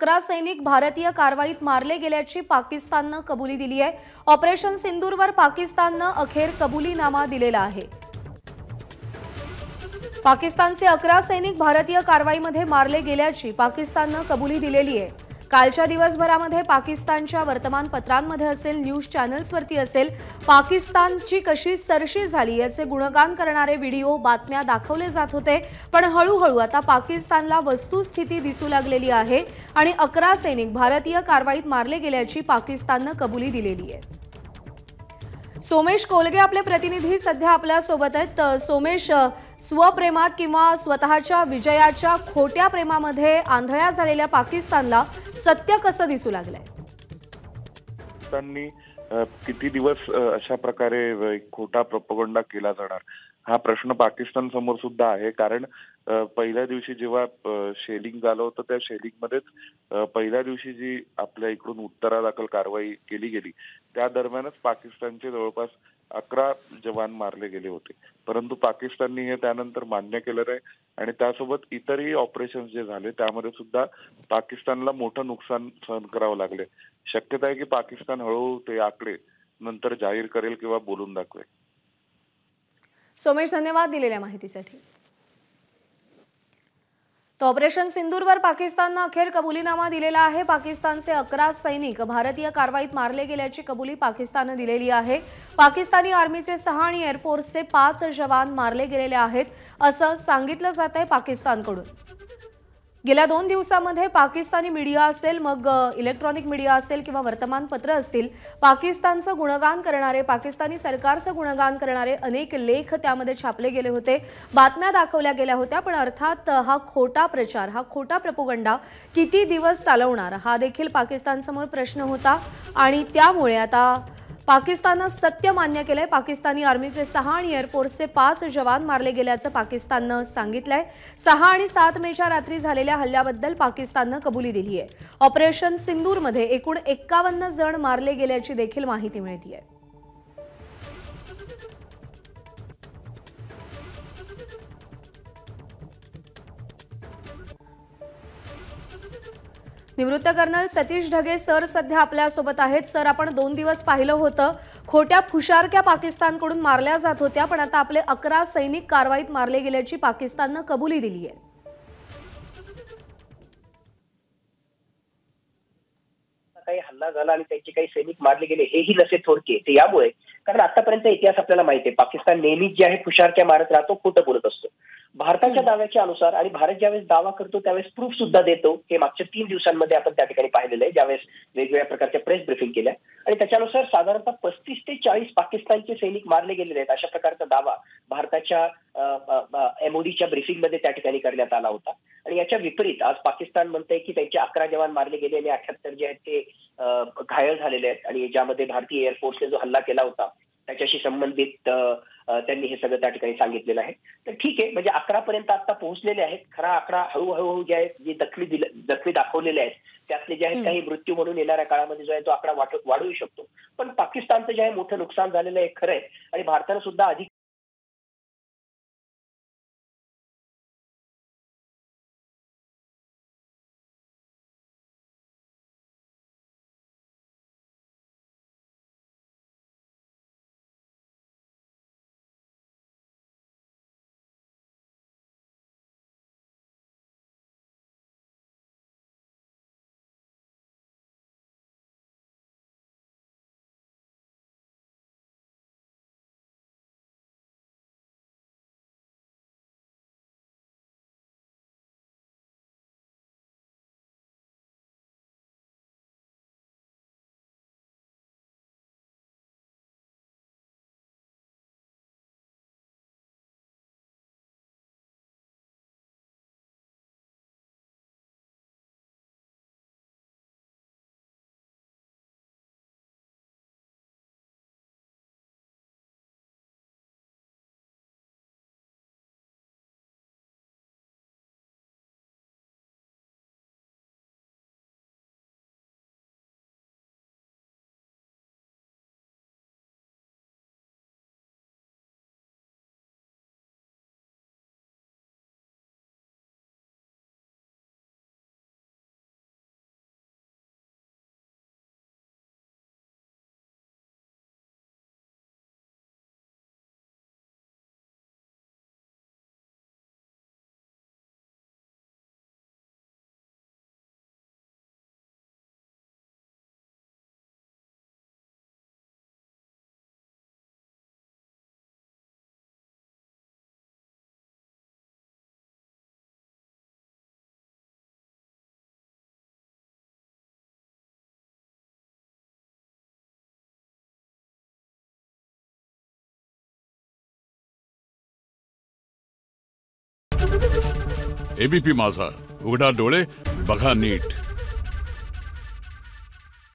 11 सैनिक भारतीय कारवाईत मारले गेल्याची पाकिस्ताननं कबुली दिली आहे। ऑपरेशन सिंदूरवर पाकिस्ताननं अखेर कबुलीनामा दिलेला आहे। पाकिस्तानचे 11 सैनिक भारतीय कारवाईमध्ये मारले गेल्याची पाकिस्ताननं कबुली दिलेली आहे। कालच्या दिवसभरामध्ये पाकिस्तानच्या वर्तमानपत्रांमध्ये असेल, न्यूज चॅनल्सवरती असेल, पाकिस्तानची कशी सरशी झाली याचे गुणगान करणारे व्हिडिओ, बातम्या दाखवले जात होते। पण हळूहळू आता पाकिस्तानला वस्तुस्थिती दिसू लागलेली आहे आणि 11 सैनिक भारतीय कारवाईत मारले गेल्याची पाकिस्ताननं कबुली दिलेली आहे। सोमेश कोलगे आपले प्रतिनिधी सध्या आपल्या सोबत आहेत। सोमेश, स्वप्रेमात किंवा स्वतःच्या विजयाच्या खोट्या प्रेमामध्ये आंधळ्या झालेल्या पाकिस्तानला सत्य कसं दिसू लागलंय? त्यांनी किती दिवस अशा प्रकारे खोटा प्रोपगंडा केला जाणार हा प्रश्न पाकिस्तान समोर सुद्धा आहे। कारण पहिल्या दिवशी जेव्हा शेलिंग झालं होतं त्या शेलिंग मध्येच पहिल्या दिवशी जी आपल्या इकडून उत्तरादाखल कारवाई केली गेली त्या दरम्यानच पाकिस्तानचे जवळपास 11 जवान मारले गेले होते। परंतु पाकिस्तानने हे त्यानंतर मान्य केलं नाही आणि त्यासोबत इतरही ऑपरेशन्स जे झाले त्यामध्ये सुद्धा पाकिस्तानला मोठं नुकसान सहन करावं लागले। शक्यता आहे की पाकिस्तान हळूहळू ते आकडे नंतर जाहीर करेल किंवा बोलून दाखवेल। सोमेश, धन्यवाद दिलेल्या माहितीसाठी। तो ऑपरेशन सिंदूरवर पाकिस्ताननं अखेर कबुलीनामा दिलेला आहे। पाकिस्तानचे 11 सैनिक भारतीय कारवाईत मारले गेल्याची कबुली पाकिस्ताननं दिलेली आहे। पाकिस्तानी आर्मीचे 6 आणि एअरफोर्सचे 5 जवान मारले गेलेले आहेत असं सांगितलं जातंय पाकिस्तानकडून। गेल्या 2 दिवसांमध्ये पाकिस्तानी मीडिया असेल, मग इलेक्ट्रॉनिक मीडिया असेल किंवा वर्तमानपत्र असतील, पाकिस्तानचं गुणगान करणारे, पाकिस्तानी सरकारचं गुणगान करणारे अनेक लेख त्यामध्ये छापले गेले होते, बातम्या दाखवल्या गेल्या होत्या। पण अर्थात हा खोटा प्रचार, हा खोटा प्रोपगंडा किती दिवस चालवणार हा देखील पाकिस्तानसमोर प्रश्न होता आणि त्यामुळे आता पाकिस्ताननं सत्य मान्य केलंय। पाकिस्तानी आर्मीचे 6 आणि एअरफोर्सचे 5 जवान मारले गेल्याचं पाकिस्ताननं सांगितलंय। 6 आणि 7 मेच्या रात्री झालेल्या हल्ल्याबद्दल पाकिस्ताननं कबुली दिली आहे। ऑपरेशन सिंदूरमध्ये एकूण 51 जण मारले गेल्याची देखील माहिती मिळतेय। निवृत्त कर्नल सतीश ढगे सर सध्या आपल्या सोबत आहेत। सर, आपण 2 दिवस पाहिलं होतं खोट्या फुशारक्या पाकिस्तानकडून मारल्या जात होत्या, पण आता आपले 11 सैनिक कारवाईत मारले गेल्याची पाकिस्ताननं कबुली दिली आहे। काही हल्ला झाला आणि त्यांचे काही सैनिक मारले गेले हेही नसे थोडके ते यामुळे, कारण आतापर्यंत इतिहास आपल्याला माहिती आहे पाकिस्तान नेहमीच जे आहे फुशारक्या मारत राहतो, खोटं बोलत असतो। भारताच्या दाव्याच्या अनुसार आणि भारत ज्यावेळेस दावा करतो त्यावेळेस प्रूफ सुद्धा देतो। हे मागच्या 3 दिवसांमध्ये आपण त्या ठिकाणी पाहिलेलं आहे, ज्यावेळेस वेगवेगळ्या प्रकारच्या प्रेस ब्रीफिंग केल्या आणि त्याच्यानुसार साधारणतः 35 ते 40 पाकिस्तानचे सैनिक मारले गेलेले आहेत अशा प्रकारचा दावा भारताच्या एमओडीच्या ब्रीफिंगमध्ये त्या ठिकाणी करण्यात आला होता। आणि याच्या विपरीत आज पाकिस्तान म्हणतंय की त्यांचे 11 जवान मारले गेले आणि 78 जे आहेत ते घायल झालेले आहेत आणि ज्यामध्ये भारतीय एअरफोर्सने जो हल्ला केला होता त्याच्याशी संबंधित त्यांनी हे सगळं त्या ठिकाणी सांगितलेलं आहे। तर ठीक आहे, म्हणजे 11 पर्यंत आता पोहोचलेले आहेत। खरा आकडा हळूहळू जे आहेत जे जखमी दाखवलेले आहेत त्यातले जे आहेत काही मृत्यू म्हणून येणाऱ्या काळामध्ये जो आहे तो आकडा वाढू शकतो। पण पाकिस्तानचं जे आहे मोठं नुकसान झालेलं आहे खरं आहे आणि भारतानं सुद्धा अधिक एबीपी माझा, उघडा डोळे बघा नीट.